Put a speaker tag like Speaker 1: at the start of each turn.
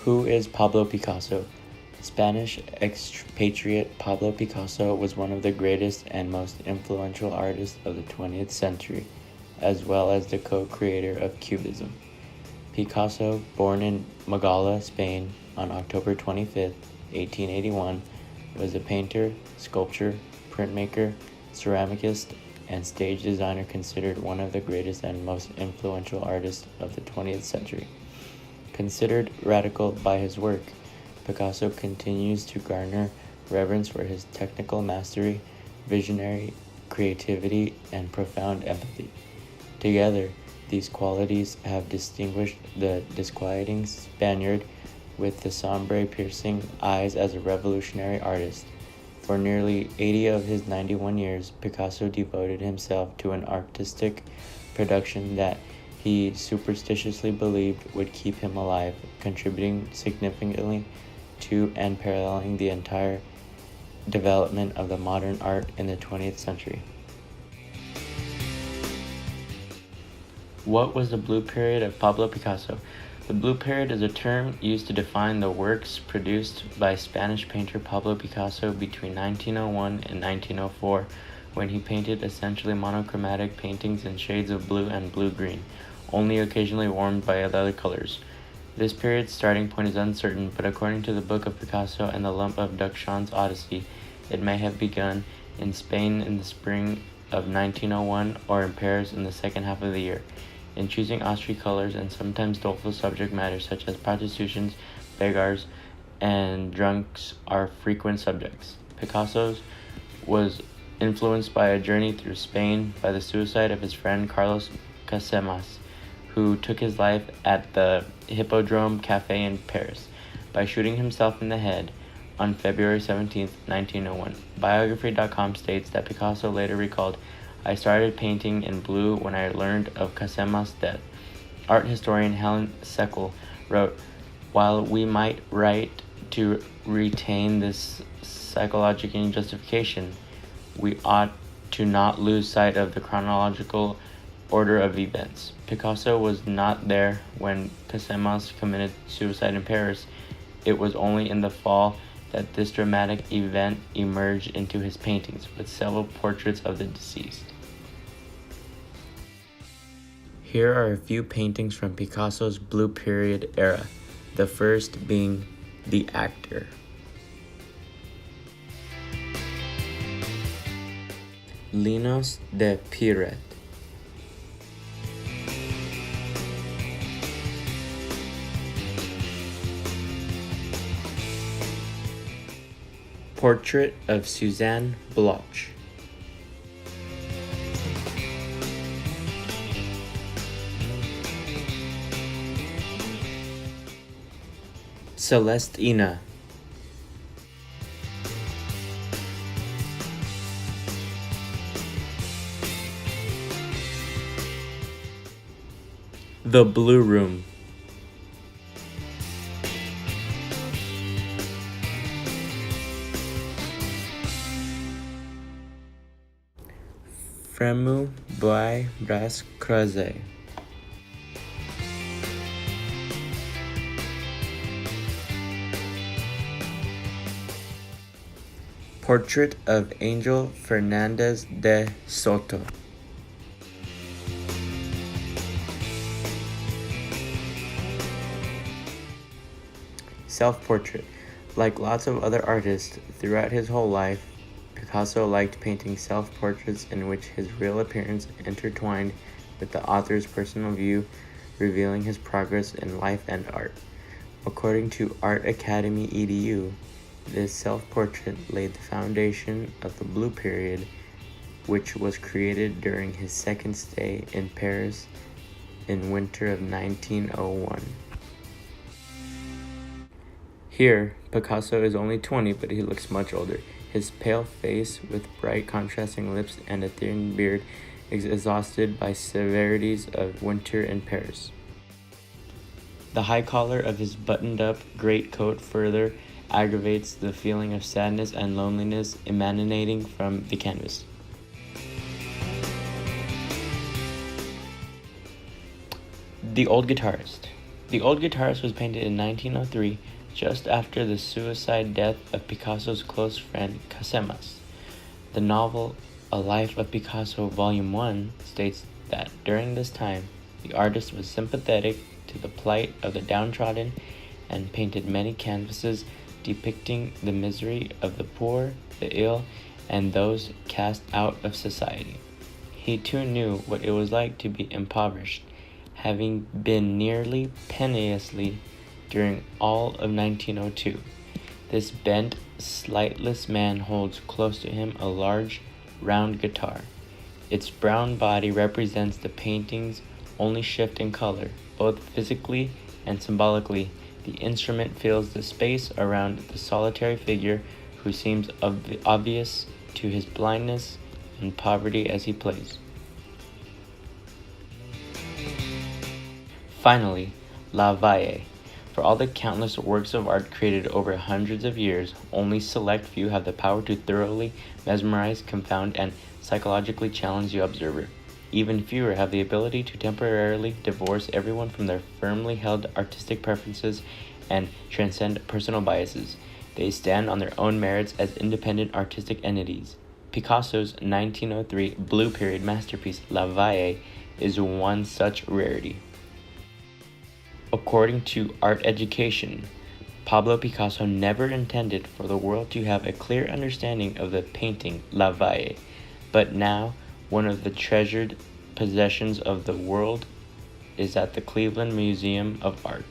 Speaker 1: Who is Pablo Picasso? Spanish expatriate Pablo Picasso was one of the greatest and most influential artists of the 20th century, as well as the co-creator of Cubism. Picasso, born in Malaga, Spain, on October 25, 1881, was a painter, sculptor, printmaker, ceramicist, and stage designer considered one of the greatest and most influential artists of the 20th century. Considered radical by his work, Picasso continues to garner reverence for his technical mastery, visionary creativity, and profound empathy. Together, these qualities have distinguished the disquieting Spaniard with the sombre, piercing eyes as a revolutionary artist. For nearly 80 of his 91 years, Picasso devoted himself to an artistic production that he superstitiously believed would keep him alive, contributing significantly to and paralleling the entire development of the modern art in the 20th century. What was the Blue Period of Pablo Picasso? The Blue Period is a term used to define the works produced by Spanish painter Pablo Picasso between 1901 and 1904, when he painted essentially monochromatic paintings in shades of blue and blue-green, only occasionally warmed by other colors. This period's starting point is uncertain, but according to the Book of Picasso and the Lump of Duchamp's Odyssey, it may have begun in Spain in the spring of 1901 or in Paris in the second half of the year. In choosing Austrian colors and sometimes doleful subject matter such as prostitutions, beggars, and drunks are frequent subjects. Picasso's was influenced by a journey through Spain by the suicide of his friend Carlos Casemas, who took his life at the Hippodrome Cafe in Paris by shooting himself in the head on February 17, 1901. Biography.com states that Picasso later recalled, "I started painting in blue when I learned of Casemas' death." Art historian Helen Seckel wrote, "While we might write to retain this psychological justification, we ought to not lose sight of the chronological order of events. Picasso was not there when Casemas committed suicide in Paris. It was only in the fall that this dramatic event emerged into his paintings, with several portraits of the deceased." Here are a few paintings from Picasso's Blue Period era, the first being The Actor. Linos de Pierret. Portrait of Suzanne Bloch. Celestina. The Blue Room. Fremu by Bras Croze. Portrait of Angel Fernandez de Soto. Self-portrait. Like lots of other artists, throughout his whole life, Picasso liked painting self-portraits in which his real appearance intertwined with the author's personal view, revealing his progress in life and art. According to Art Academy EDU, this self-portrait laid the foundation of the Blue Period, which was created during his second stay in Paris in winter of 1901. Here, Picasso is only 20, but he looks much older. His pale face with bright contrasting lips and a thin beard is exhausted by severities of winter in Paris. The high collar of his buttoned-up greatcoat further aggravates the feeling of sadness and loneliness emanating from the canvas. The Old Guitarist. The Old Guitarist was painted in 1903, just after the suicide death of Picasso's close friend Casemas. The novel A Life of Picasso Volume 1 states that during this time, the artist was sympathetic to the plight of the downtrodden and painted many canvases depicting the misery of the poor, the ill, and those cast out of society. He too knew what it was like to be impoverished, having been nearly pennilessly during all of 1902. This bent, slightless man holds close to him a large, round guitar. Its brown body represents the painting's only shift in color. Both physically and symbolically, the instrument fills the space around the solitary figure who seems obvious to his blindness and poverty as he plays. Finally, La Valle. For all the countless works of art created over hundreds of years, only select few have the power to thoroughly mesmerize, confound, and psychologically challenge the observer. Even fewer have the ability to temporarily divorce everyone from their firmly held artistic preferences and transcend personal biases. They stand on their own merits as independent artistic entities. Picasso's 1903 Blue Period masterpiece La Valle is one such rarity. According to Art Education, Pablo Picasso never intended for the world to have a clear understanding of the painting La Valle, but now one of the treasured possessions of the world is at the Cleveland Museum of Art.